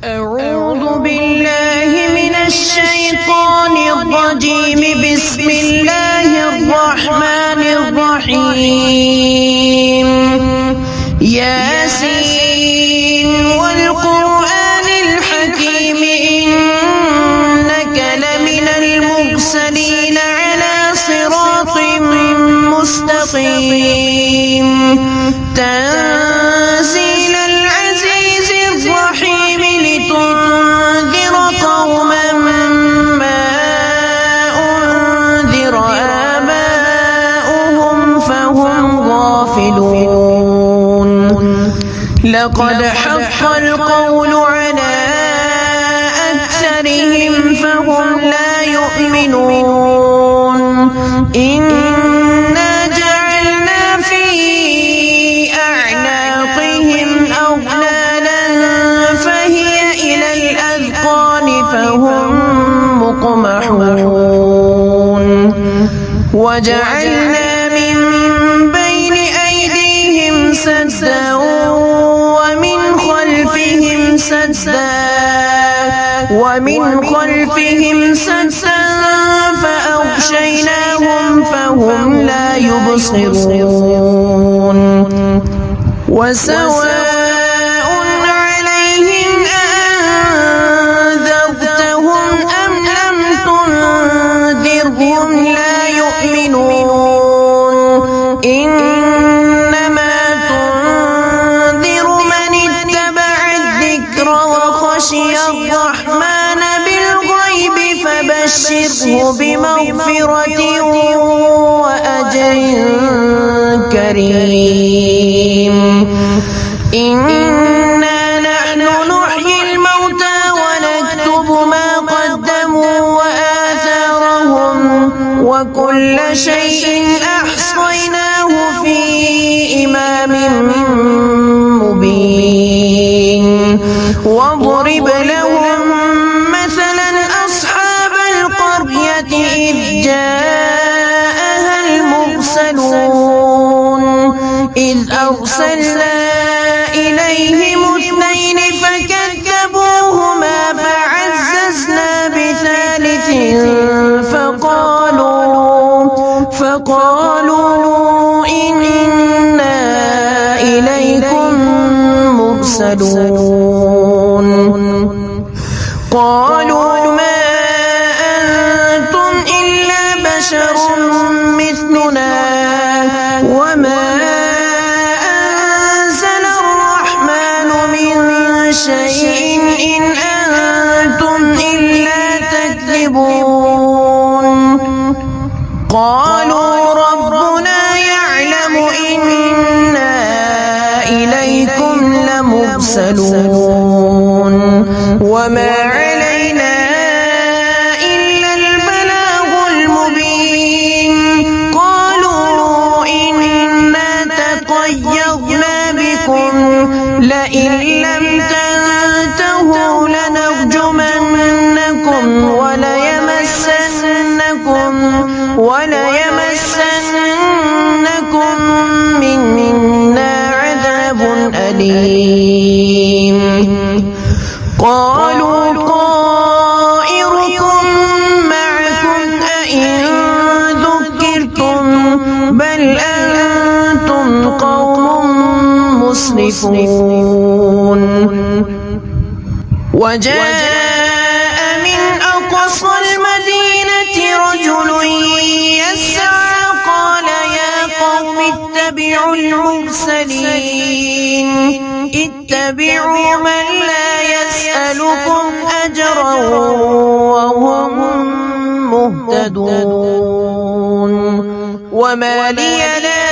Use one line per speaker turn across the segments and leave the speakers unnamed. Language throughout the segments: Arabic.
أعوذ بالله من الشيطان الرجيم. بسم الله الرحمن الرحيم. ياسين والقرآن الحكيم إنك لمن المرسلين على صراط مستقيم. تنزيل العزيز الرحيم لتنذر قوما ما أنذر آباؤهم فهم غافلون. لقد حق القول على أكثرهم فهم لا يؤمنون. إنا جعلنا في أعناقهم أغلالا فهي إلى الأذقان فهم مقمحون. وجعلنا من بين أيديهم سدا ومن خلفهم سدا فأغشيناهم فهم لا يبصرون. وسواء عليهم أنذرتهم أم لم تنذرهم لا يؤمنون. إنما تنذر من اتبع الذكر وخشي الرحمن بالغيب فبشره بمغفرة وأجر كريم. إنا نحن نحيي الموتى ونكتب ما قدموا وآثارهم وكل شيء أحصيناه في إمام مبين. واضرب لهم مثلا أصحاب القرية إذ جاءها المرسلون. إذ أرسلنا إليهم اثنين فكذبوهما فعززنا بثالث فقالوا إنا إليكم مرسلون. قالوا ما أنتم إلا بشر مثلنا وما أنزل الرحمن من شيء إن أنتم إلا تكذبون. قالوا ربنا يعلم إنا إليكم لمرسلون وما علينا إلا البلاغ المبين. قالوا إنا تطيرنا بكم لئن لم تنتهوا لنرجمنكم وليمسنكم منا عذاب أليم. قالوا طائركم معكم أئن ذكرتم بل أنتم قوم مسرفون. وجاء من أقصى المدينة رجل يسعى قال يا قوم اتبعوا المرسلين. اتبعوا من لا يسألكم أجرا وهم مهتدون. وما لي لا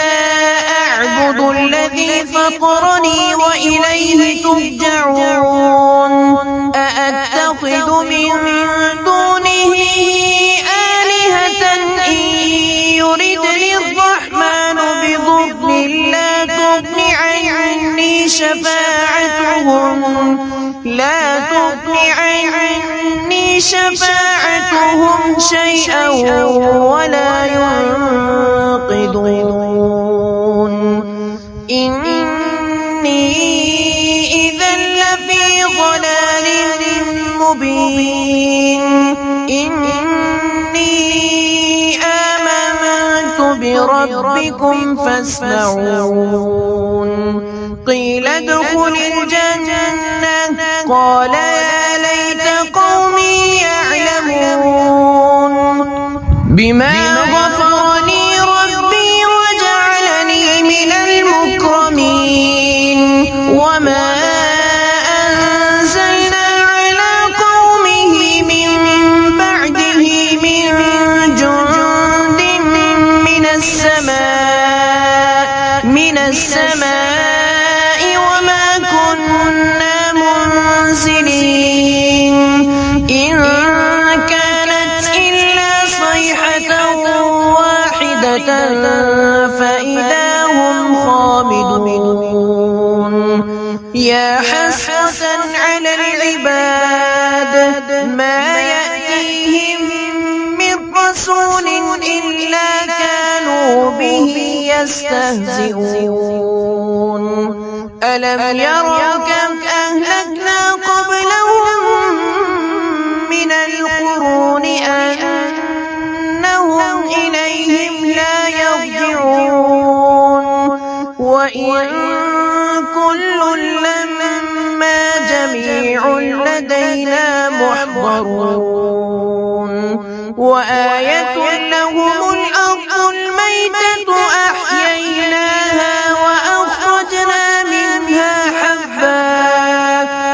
أعبد الذي فطرني وإليه ترجعون. أأتخذ من دونه آلهة إن يردني الرحمن بضر لا تغن عني شفاعتهم شيئا ولا ينقذون. إني إذا لفي ضلال مبين إني آمنت بربكم فاسمعون قيل ادخل الجنة قال يا ليت قومي يعلمون بما غفر لي ربي وجعلني من المكرمين وما أنزلنا على قومه من بعده من جند من السماء وما كنا منزلين إن كانت إلا صيحة واحدة فإذا هم خامدون يا حسرة على العباد ما يأتيهم من رسول إلا كانوا به يستهزئون ألم يروا كم أهلكنا قبلهم من القرون أنهم إليهم لا يرجعون وإن كل لما جميع لدينا محضرون وآية لهم الأرض الميتة أحييناها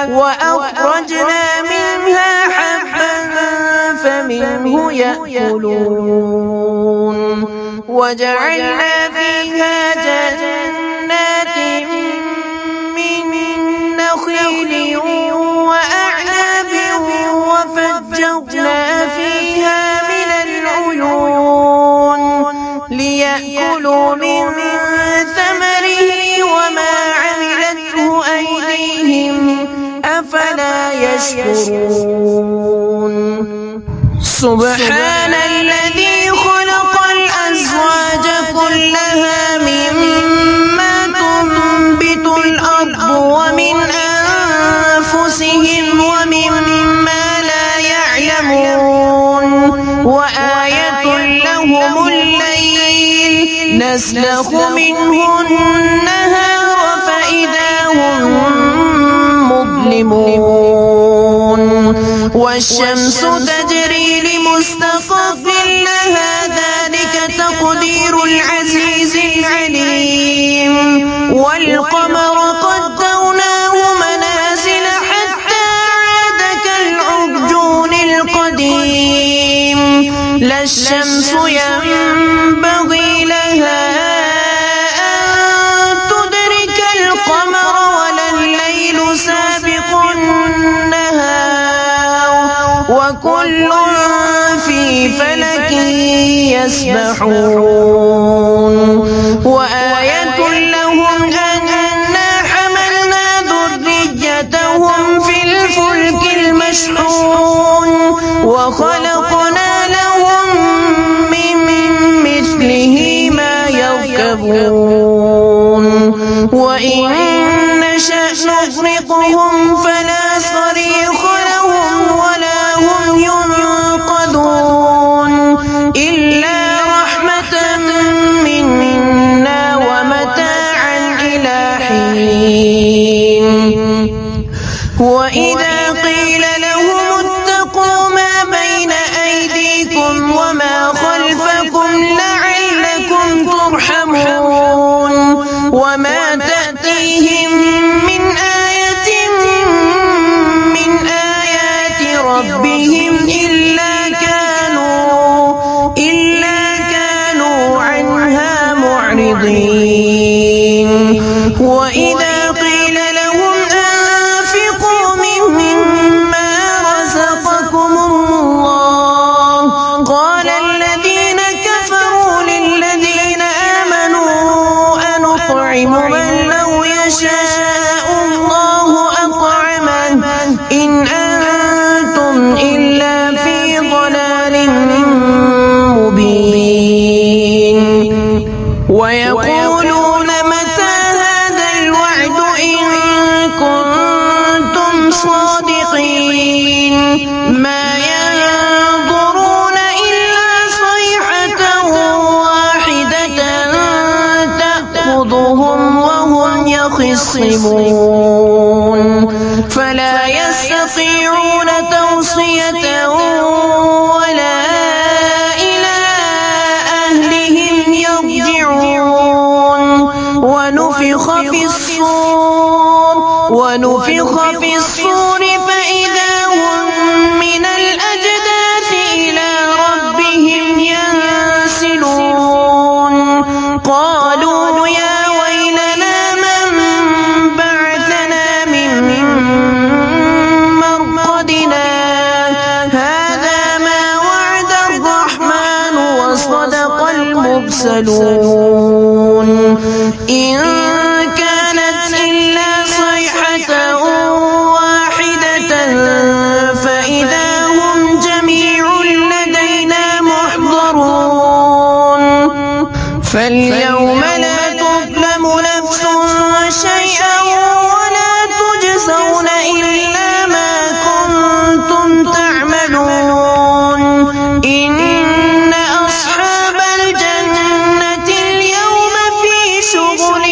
وأخرجنا منها حبا فمنه يأكلون وجعلنا فيها جنات من نخيل وأعناب وفجرنا فيها من العيون ليأكلوا من ثمره وما عملته أيديهم أفلا يشكرون سبحان الذي خلق الأزواج كلها مما تنبت الأرض ومن أنفسهم ومما لا يعلمون وآية لهم الليل نسلخ منه النهار فإذا هم مظلمون والشمس تجري لمستقر لها ذلك تقدير العزيز العليم والقمر قدرناه منازل حتى عاد كالعرجون القديم لا الشمس ينبغي لها أن تدرك القمر ولا الليل سابق النهار وكل في فلك يسبحون وآية لهم أنا حملنا ذريتهم في الفلك المشحون وخلقنا لهم من مثله ما يركبون وإن نشأ نغرقهم فلا صريخ لهم ولا هم ينقذون إلا رحمة منا ومتاعا إلى حين وإذا قيل لهم اتقوا ما بين أيديكم وما خلفكم لعلكم ترحمون وما تأتيهم من آية من آيات ربهم إلا كانوا عنها معرضين وإذا قيل لهم أنفقوا مما رزقكم الله قال الذين كفروا للذين آمنوا أنطعم من لو يشاء الله أطعمه إن أنتم إلا في ضلال مبين ويقولون متى هذا الوعد إن كنتم صادقين يخصمون فلا يستطيعون توصية ولا إلى أهلهم يرجعون ونفخ في الصور فإذا هم من الأجداث إلى ربهم ينسلون قالوا يا ويلنا من بعثنا من مرقدنا هذا ما وعد الرحمن وصدق المرسلون إن كانت إلا صيحة واحدة فإذا هم جميع لدينا محضرون فاليوم لا تظلم نفس شيئا ولا تجزون إلا ما كنتم تعملون إن أصحاب الجنة اليوم في شغل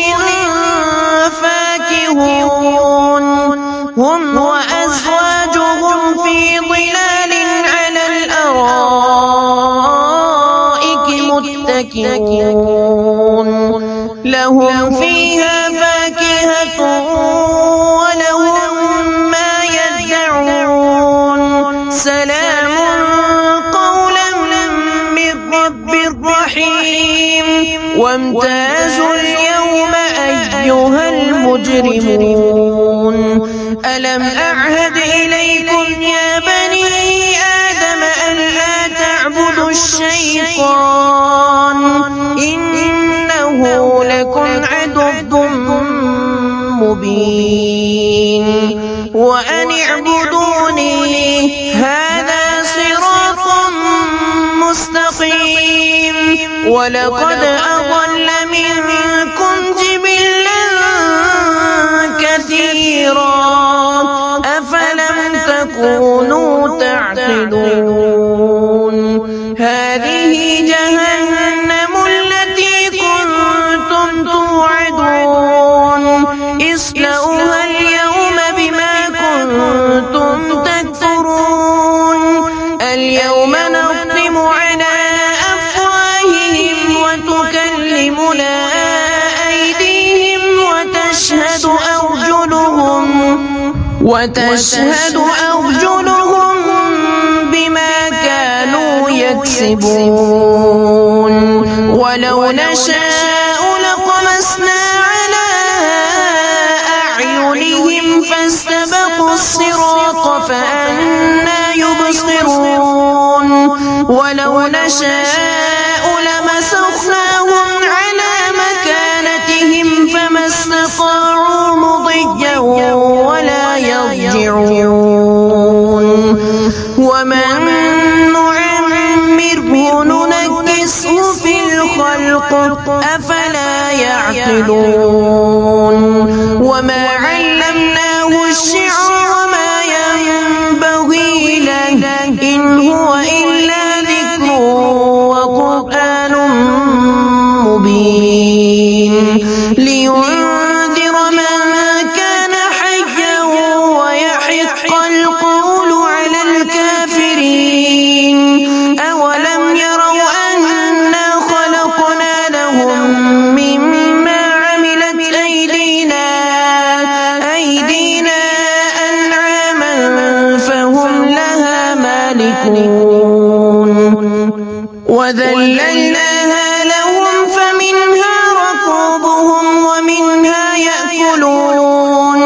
فاكهون هم وأزواجهم في ظلال على الأرائك متكئون لهم فيها فاكهة ولهم ما يدعون سلام قولا من رب رحيم وامتازوا اليوم أيها المجرمون ألم أعهد إليكم يا بني آدم ألا تعبدوا الشيطان إنه لكم عدو مبين وأن اعبدوني هذا صراط مستقيم ولقد أضل منكم جبلا كثيرا أفلم تكونوا تعقلون هذه جهنم التي كنتم توعدون اصلوها اليوم بما كنتم تكفرون اليوم نختم على أفواههم وتكلمنا أيديهم وتشهد أرجلهم بما كانوا يكسبون ولو نشاء لطمسنا على أعينهم فاستبقوا الصراط فأنى يبصرون ولو نشاء لمسخناهم على مكانتهم فما استطاعوا مضيا ولا يرجعون ومن نعمره ننكسه في الخلق أفلا يعقلون وما علمناه الشعر وما ينبغي له إن هو إلا ذكر وقرآن مبين لينذر من كان حيا ويحق القول على الكافرين أولم يروا أنا خلقنا لهم مما عملت أيدينا أنعاما فهم لها مالكون وذللناها لهم فمنها ركوبهم ومنها يأكلون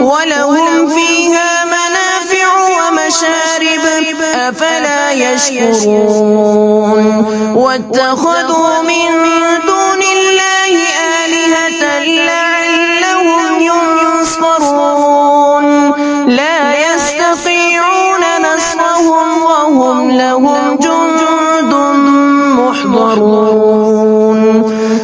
ولهم فيها منافع ومشارب أفلا يشكرون واتخذوا من دون الله آلهة لعلهم ينصرون لا يستطيعون نصرهم وهم لهم جند محضرون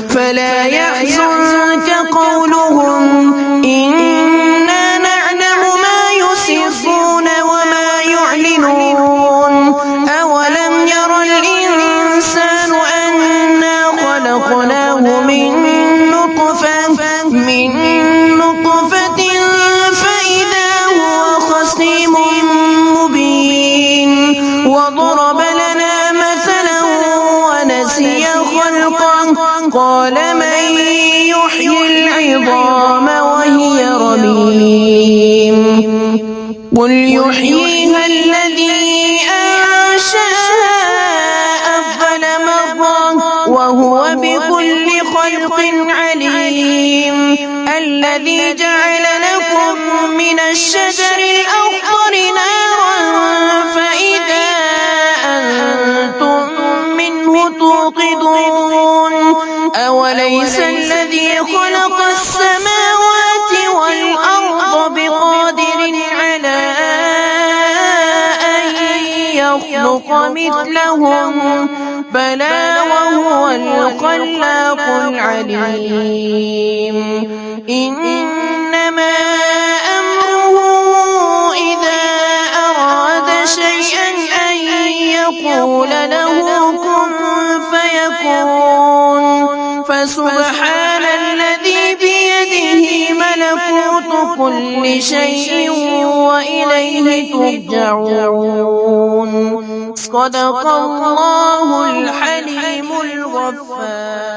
فلا يحزنك قولهم إنا نعلم ما يسرون وما يعلنون أولم ير الإنسان أنا خلقنا قال من يحيي العظام وهي رميم قل يحييها الذي أنشأها أول مرة وهو بكل خلق عليم الذي جعل لكم من الشجر الأخضر نارا فإذا أنتم منه توقدون أوليس الذي خلق السماوات والأرض بقادر على أن يخلق مثلهم بلى وهو الخلاق العليم إنما أمره إذا أراد شيئا أن يقول له كن فيكون فسبحان الذي بيده ملكوت كل شيء وإليه ترجعون صدق الله الحليم الغفار.